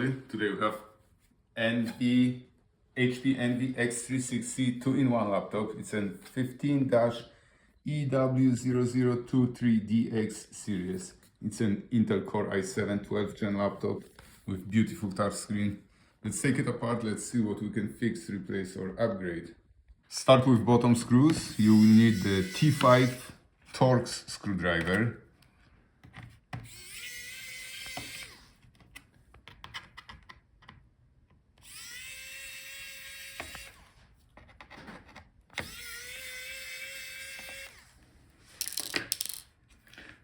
everybody. Today we have HP Envy X360 2-in-1 laptop. It's a 15-EW0023DX series. It's an Intel Core i7 12th gen laptop with beautiful touchscreen. Let's take it apart, let's see what we can fix, replace or upgrade. Start with bottom screws. You will need the T5 Torx screwdriver.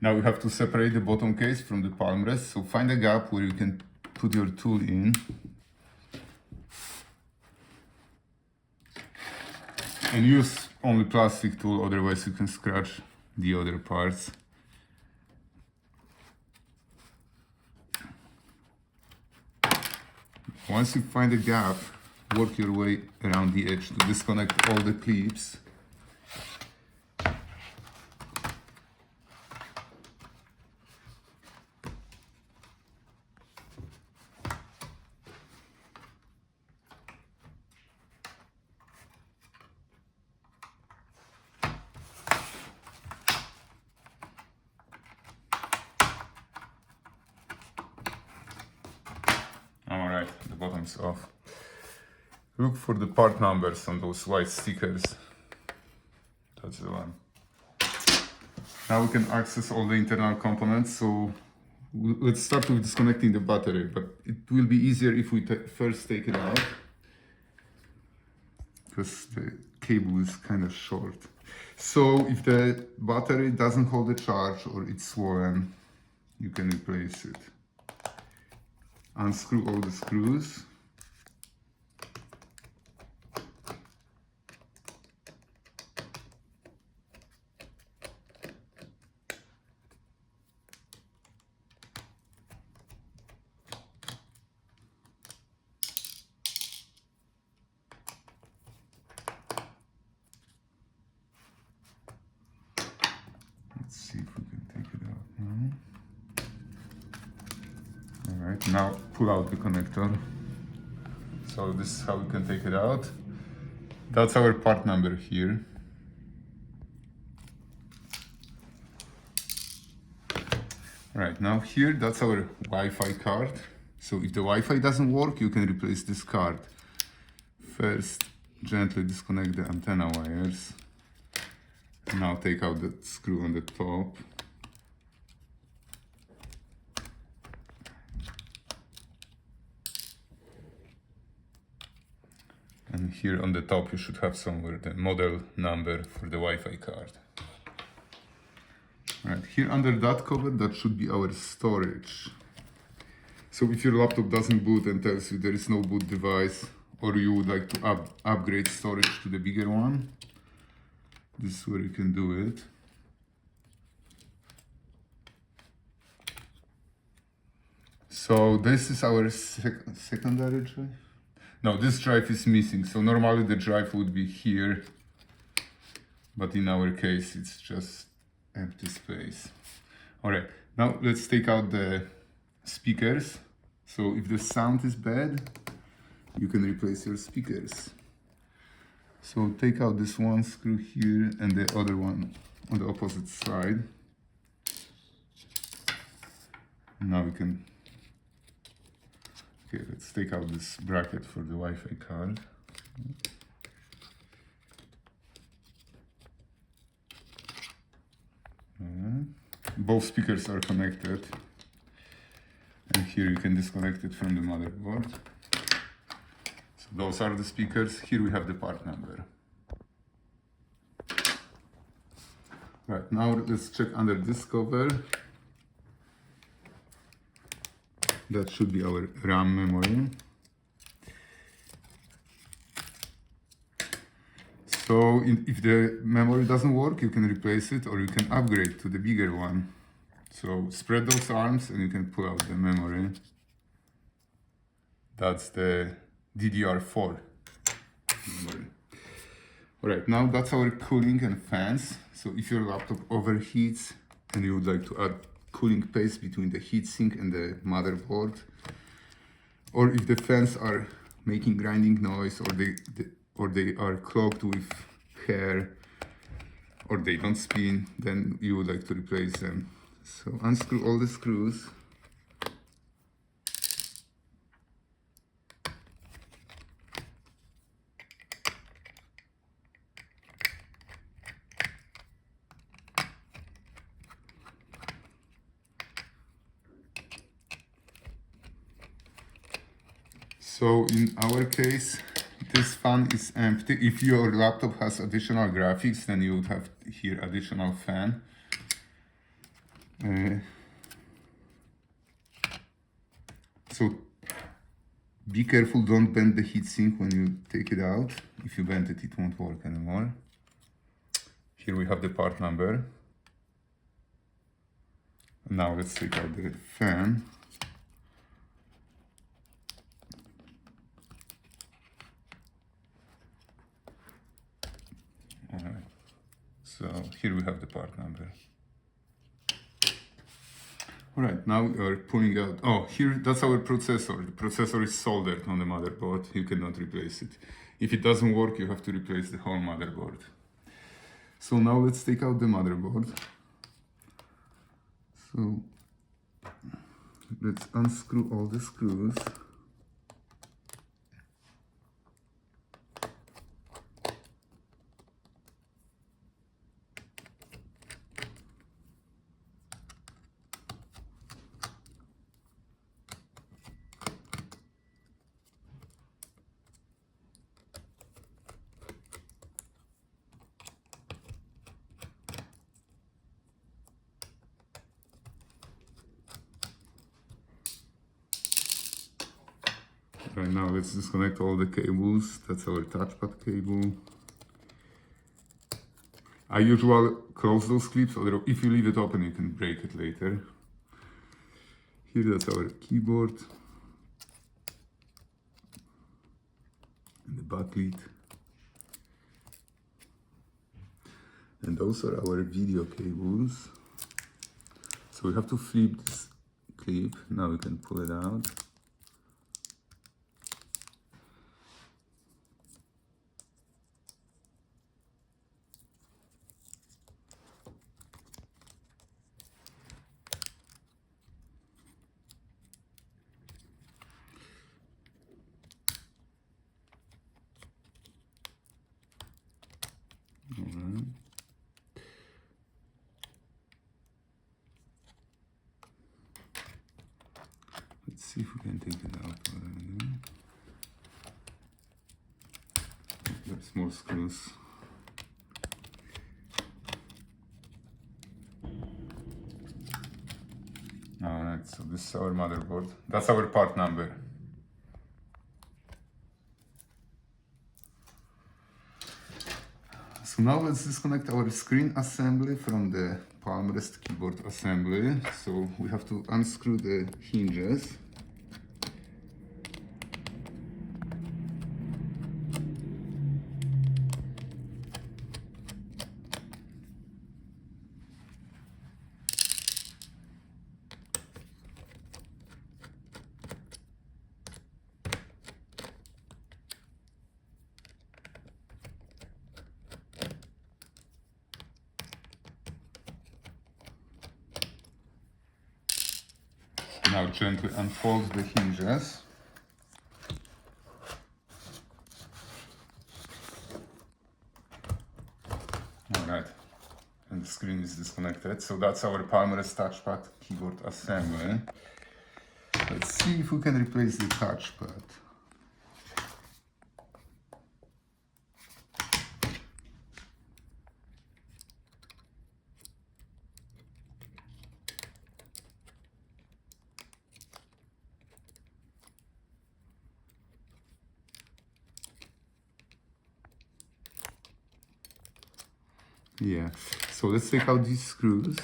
Now you have to separate the bottom case from the Palmrest, so find a gap where you can put your tool in. And use only plastic tool, otherwise you can scratch the other parts. Once you find a gap, work your way around the edge to disconnect all the clips. Alright, the bottom's off. Look for the part numbers on those white stickers. That's the one. Now we can access all the internal components, so let's start with disconnecting the battery, but it will be easier if we first take it out, because the cable is kind of short. So if the battery doesn't hold a charge or it's swollen, you can replace it. Unscrew all the screws. Let's see if we can take it out now. Alright, now pull out the connector. So this is how we can take it out. That's our part number here. Alright, now here, that's our Wi-Fi card. So if the Wi-Fi doesn't work, you can replace this card. First, gently disconnect the antenna wires. Now take out the screw on the top. And here on the top you should have somewhere the model number for the Wi-Fi card. Right, here under that cover, that should be our storage. So if your laptop doesn't boot and tells you there is no boot device, or you would like to upgrade storage to the bigger one, this is where you can do it. So this is our secondary drive. No, this drive is missing, so normally the drive would be here, but in our case it's just empty space. Alright, now let's take out the speakers. So if the sound is bad, you can replace your speakers. So take out this one screw here and the other one on the opposite side. Now we can... Okay, let's take out this bracket for the Wi-Fi card. Both speakers are connected. And here you can disconnect it from the motherboard. So those are the speakers. Here we have the part number. Right, now let's check under this cover. That should be our RAM memory. So if the memory doesn't work, you can replace it or you can upgrade to the bigger one. So spread those arms and you can pull out the memory. That's the DDR4 memory. Alright, now that's our cooling and fans. So if your laptop overheats and you would like to add cooling paste between the heatsink and the motherboard, or if the fans are making grinding noise, or they are clogged with hair, or they don't spin, then you would like to replace them. So unscrew all the screws. So in our case, this fan is empty. If your laptop has additional graphics, then you would have here additional fan. So be careful, don't bend the heatsink when you take it out. If you bend it, it won't work anymore. Here we have the part number. Now let's take out the fan. Alright, so here we have the part number. Alright, now we are pulling out, oh, here, that's our processor. The processor is soldered on the motherboard, you cannot replace it. If it doesn't work, you have to replace the whole motherboard. So now let's take out the motherboard. So let's unscrew all the screws. Right, now let's disconnect all the cables. That's our touchpad cable. I usually close those clips, or if you leave it open, you can break it later. Here, that's our keyboard. And the backlit. And those are our video cables. So we have to flip this clip. Now we can pull it out. Alright. Let's see if we can take it out. There's more screws. Alright, so this is our motherboard. That's our part number. So now let's disconnect our screen assembly from the Palmrest keyboard assembly. So we have to unscrew the hinges. Now gently unfold the hinges. Alright, and the screen is disconnected. So that's our Palmrest touchpad keyboard assembly. Let's see if we can replace the touchpad. Yeah, so let's take out these screws.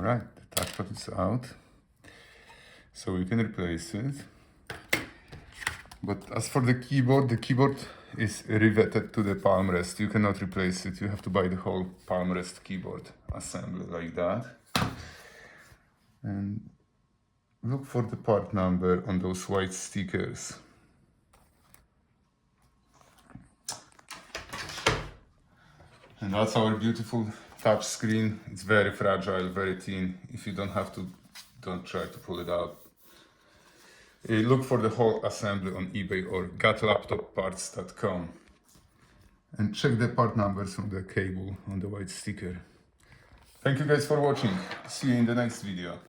Alright, the touchpad is out. So we can replace it. But as for the keyboard is riveted to the Palmrest. You cannot replace it. You have to buy the whole Palmrest keyboard assembly like that. And look for the part number on those white stickers. And that's our beautiful touch screen. It's very fragile, very thin. If you don't have to, don't try to pull it out. Look for the whole assembly on eBay or gotlaptopparts.com. And check the part numbers on the cable on the white sticker. Thank you guys for watching. See you in the next video.